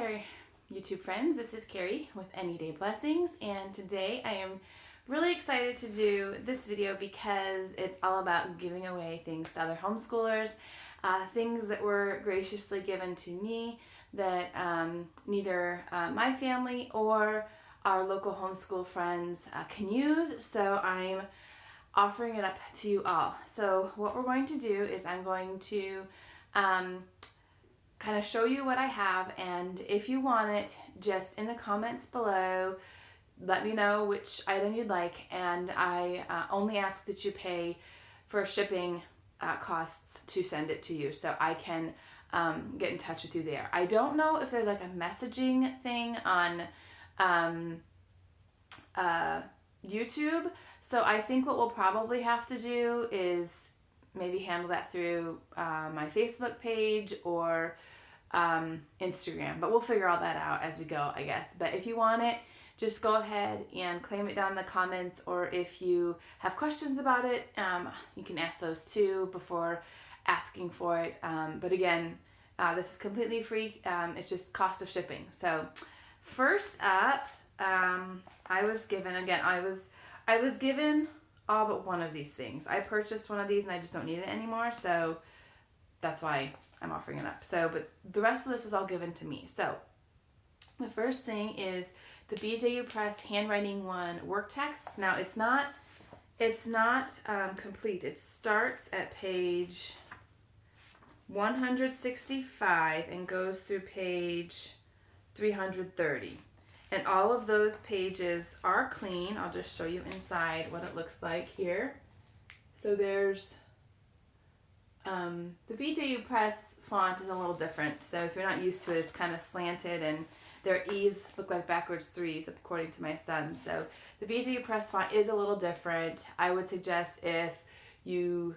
there, YouTube friends. This is Carrie with Any Day Blessings, and today I am really excited to do this video because it's all about giving away things to other homeschoolers, things that were graciously given to me that neither my family or our local homeschool friends can use, so I'm offering it up to you all. So what we're going to do is I'm going to kind of show you what I have, and if you want it, just in the comments below, let me know which item you'd like, and I only ask that you pay for shipping costs to send it to you, so I can get in touch with you there. I don't know if there's like a messaging thing on YouTube, so I think what we'll probably have to do is maybe handle that through my Facebook page or Instagram, but we'll figure all that out as we go, I guess. But if you want it, just go ahead and claim it down in the comments, or if you have questions about it, you can ask those too before asking for it. But again, this is completely free. It's just cost of shipping. So first up, I was given all but one of these things. I purchased one of these and I just don't need it anymore, so that's why I'm offering it up. So, but the rest of this was all given to me. So the first thing is the BJU Press Handwriting 1 work text. Now it's not complete. It starts at page 165 and goes through page 330. And all of those pages are clean. I'll just show you inside what it looks like here. So there's, the BJU Press font is a little different. So if you're not used to it, it's kind of slanted, and their E's look like backwards 3's according to my son. So the BJU Press font is a little different. I would suggest if you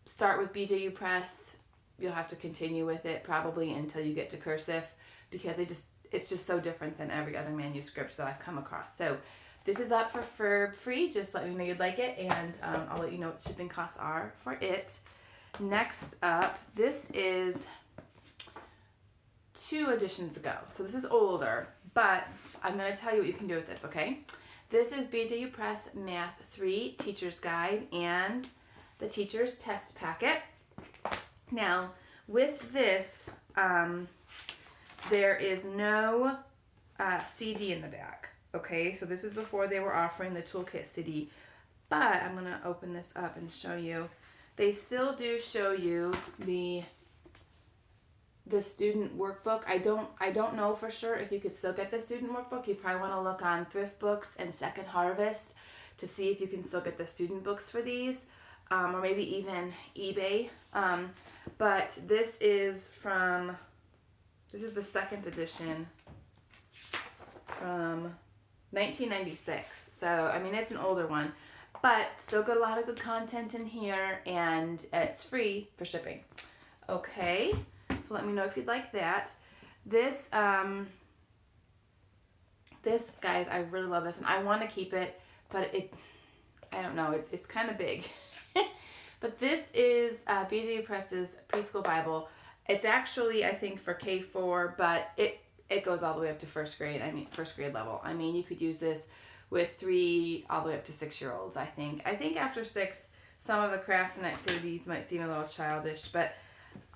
start with BJU Press, you'll have to continue with it probably until you get to cursive, because it's just so different than every other manuscript that I've come across. So this is up for free. Just let me know you'd like it, and I'll let you know what shipping costs are for it. Next up, this is 2 editions ago. So this is older, but I'm going to tell you what you can do with this, okay? This is BJU Press Math 3 Teacher's Guide and the Teacher's Test Packet. Now, with this, there is no CD in the back, okay? So this is before they were offering the toolkit CD, but I'm going to open this up and show you. They still do show you the student workbook. I don't know for sure if you could still get the student workbook. You probably want to look on Thrift Books and Second Harvest to see if you can still get the student books for these, or maybe even eBay. But this is the 2nd edition from 1996. So, I mean, it's an older one, but still got a lot of good content in here, and it's free for shipping. Okay, so let me know if you'd like that. This, guys, I really love this, and I want to keep it, but I don't know, it's kind of big. But this is BJU Press's Preschool Bible. It's actually, I think, for K4, but it goes all the way up to first grade level. I mean, you could use this with 3 all the way up to 6-year-olds, I think. I think after 6, some of the crafts and activities might seem a little childish, but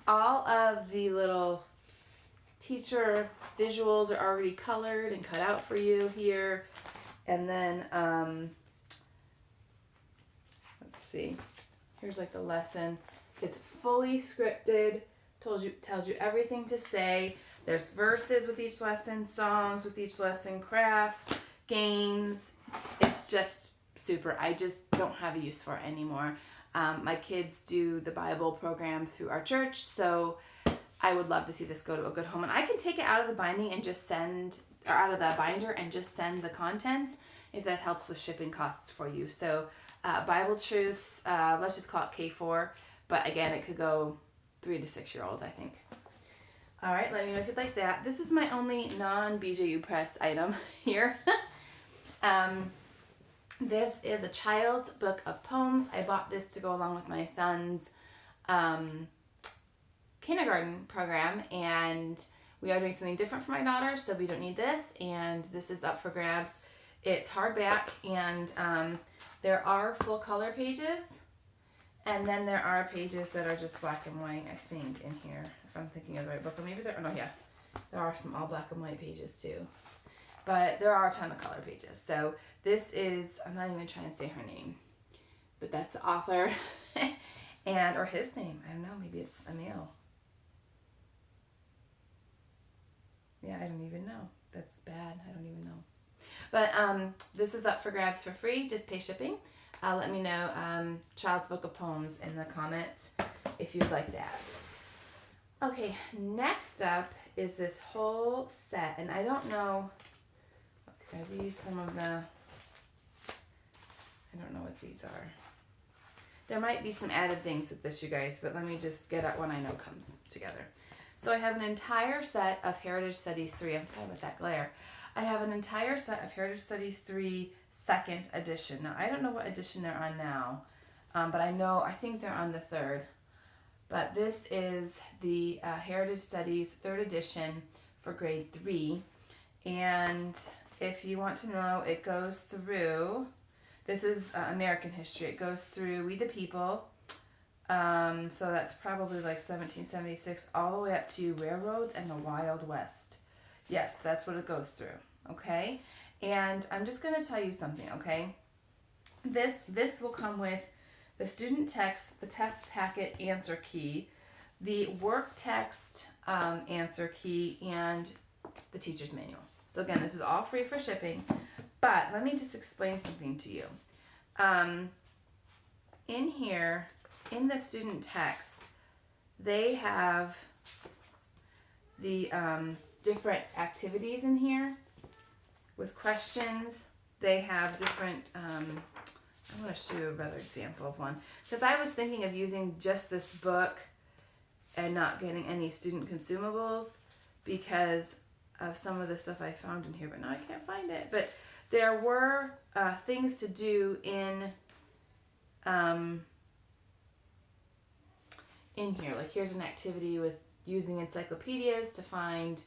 all of the little teacher visuals are already colored and cut out for you here. And then, let's see, here's like the lesson. It's fully scripted. Tells you everything to say. There's verses with each lesson, songs with each lesson, crafts, games. It's just super. I just don't have a use for it anymore. My kids do the Bible program through our church, so I would love to see this go to a good home. And I can take it out of the binding and just out of the binder and just send the contents if that helps with shipping costs for you. So Bible Truths, let's just call it K4, but again, it could go 3 to 6-year-olds, I think. All right, let me know if you'd like that. This is my only non-BJU Press item here. This is a child's book of poems. I bought this to go along with my son's kindergarten program, and We are doing something different for my daughter, so we don't need this, and this is up for grabs. It's hardback, and there are full color pages, and then there are pages that are just black and white, I think, in here, if I'm thinking of the right book. Or maybe there, oh no, yeah, there are some all black and white pages too. But there are a ton of color pages. So this is, I'm not even going to try and say her name, but that's the author, and, or his name, I don't know, maybe it's a male. Yeah, I don't even know. That's bad, I don't even know. But this is up for grabs for free, just pay shipping. Let me know, Child's Book of Poems in the comments if you'd like that. Okay, next up is this whole set, and I don't know, are these some of the, I don't know what these are. There might be some added things with this, you guys, but let me just get at one I know comes together. So I have an entire set of Heritage Studies 3, I'm sorry about that glare. I have an entire set of Heritage Studies 3 second edition. Now, I don't know what edition they're on now, but I think they're on the third. But this is the Heritage Studies third edition for grade 3. And if you want to know, it goes through, this is American history. It goes through We the People. So that's probably like 1776 all the way up to railroads and the Wild West. Yes, that's what it goes through. Okay. And I'm just going to tell you something, okay? This will come with the student text, the test packet answer key, the work text answer key, and the teacher's manual. So again, this is all free for shipping, but let me just explain something to you. In here, in the student text, they have the different activities in here with questions. They have different, I'm going to show you a better example of one. Because I was thinking of using just this book and not getting any student consumables because of some of the stuff I found in here, but now I can't find it. But there were things to do in here. Like here's an activity with using encyclopedias to find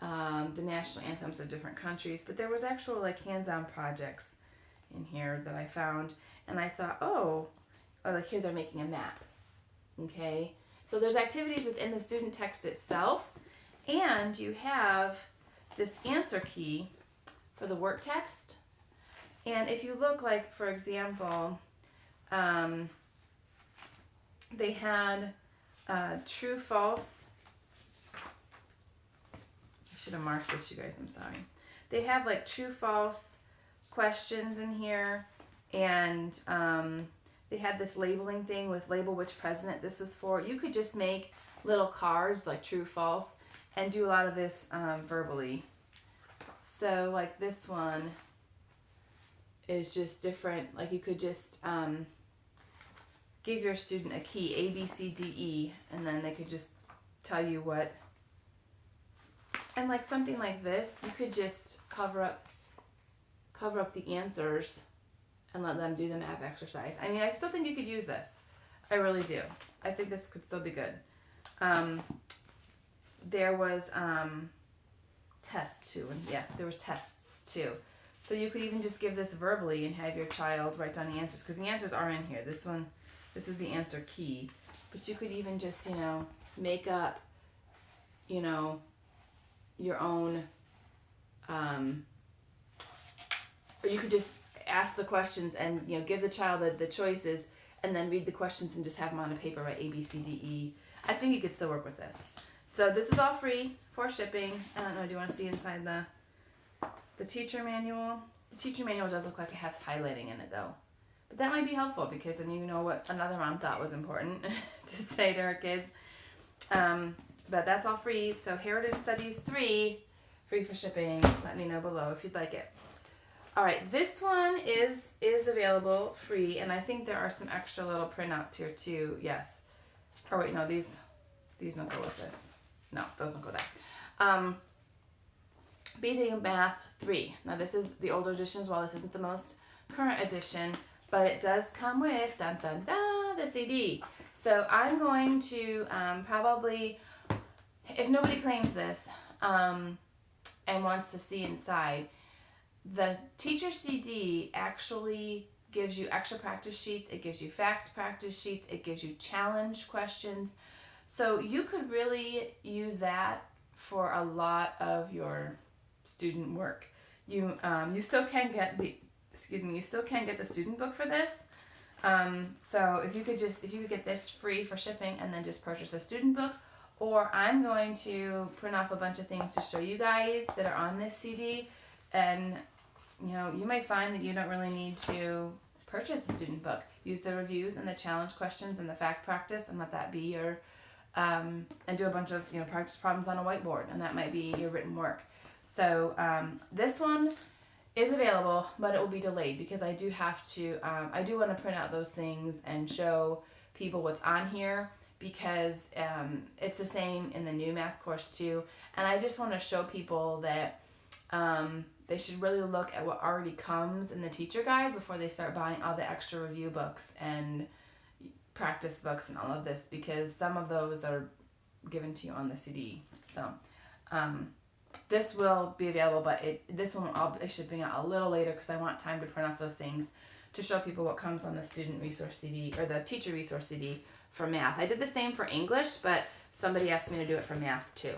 the national anthems of different countries, but there was actual like hands-on projects in here that I found, and I thought, oh, like here they're making a map. Okay, so there's activities within the student text itself, and you have this answer key for the work text. And if you look, like for example, they had true, false. I should have marked this, you guys, I'm sorry. They have like true, false questions in here, and they had this labeling thing with label which president this was for. You could just make little cards like true, false, and do a lot of this verbally. So like this one is just different. Like you could just give your student a key, A, B, C, D, E, and then they could just tell you what. And like something like this, you could just cover up the answers and let them do the math exercise. I mean, I still think you could use this. I really do. I think this could still be good. There was tests too, and yeah, there were tests too. So you could even just give this verbally and have your child write down the answers, because the answers are in here. This one, this is the answer key. But you could even just, you know, make up, you know, your own, or you could just ask the questions and, you know, give the child the choices and then read the questions and just have them on a paper, right? A, B, C, D, E. I think you could still work with this. So this is all free for shipping. I don't know, do you want to see inside the teacher manual? The teacher manual does look like it has highlighting in it though. But that might be helpful because then you know what another mom thought was important to say to her kids. But that's all free. So Heritage Studies 3, free for shipping. Let me know below if you'd like it. All right, this one is available free, and I think there are some extra little printouts here too. Yes. Oh wait, no, these don't go with this. No, those don't go there. BJU Math 3. Now this is the older edition as well. This isn't the most current edition, but it does come with dun dun dun the CD. So I'm going to probably, if nobody claims this, and wants to see inside. The teacher CD actually gives you extra practice sheets. It gives you fact practice sheets. It gives you challenge questions. So you could really use that for a lot of your student work. You still can get the student book for this. So if you could get this free for shipping and then just purchase the student book, or I'm going to print off a bunch of things to show you guys that are on this CD, and you may find that you don't really need to purchase the student book. Use the reviews and the challenge questions and the fact practice and let that be your, and do a bunch of practice problems on a whiteboard, and that might be your written work. So this one is available, but it will be delayed because I do have to, I do want to print out those things and show people what's on here, because it's the same in the new math course too. And I just want to show people that they should really look at what already comes in the teacher guide before they start buying all the extra review books and practice books and all of this, because some of those are given to you on the CD. So this will be available, but this one I'll be shipping out a little later because I want time to print off those things to show people what comes on the student resource CD or the teacher resource CD for math. I did the same for English, but somebody asked me to do it for math too.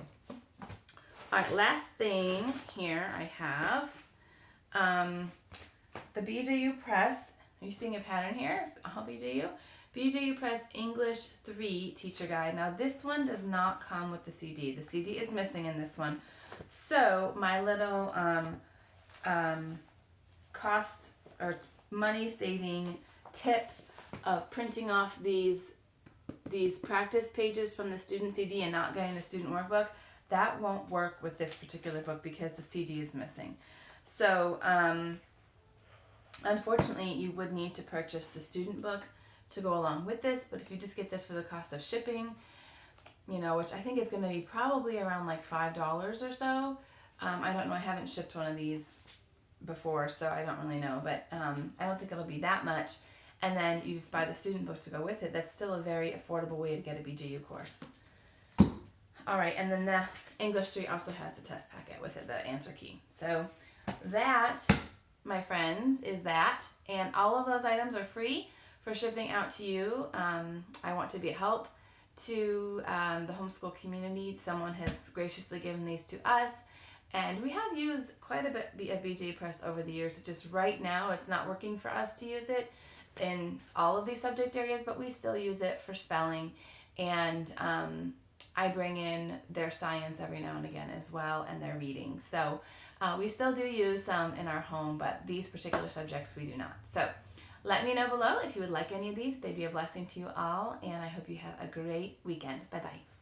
All right, last thing here I have the BJU Press. Are you seeing a pattern here? BJU. BJU Press English 3 Teacher Guide. Now this one does not come with the CD. The CD is missing in this one. So my little cost or money saving tip of printing off these practice pages from the student CD and not getting the student workbook, that won't work with this particular book because the CD is missing. So unfortunately you would need to purchase the student book to go along with this, but if you just get this for the cost of shipping, which I think is going to be probably around like $5 or so. I don't know, I haven't shipped one of these before, so I don't really know, but I don't think it'll be that much. And then you just buy the student book to go with it. That's still a very affordable way to get a BJU course. All right, and then the English 3 also has the test packet with it, the answer key. So that, my friends, is that. And all of those items are free for shipping out to you. I want to be a help to the homeschool community. Someone has graciously given these to us, and we have used quite a bit of BJU Press over the years. It's just right now it's not working for us to use it in all of these subject areas, but we still use it for spelling, and I bring in their science every now and again as well, and their reading. So we still do use some in our home, but these particular subjects we do not. So let me know below if you would like any of these. They'd be a blessing to you all, and I hope you have a great weekend. Bye-bye.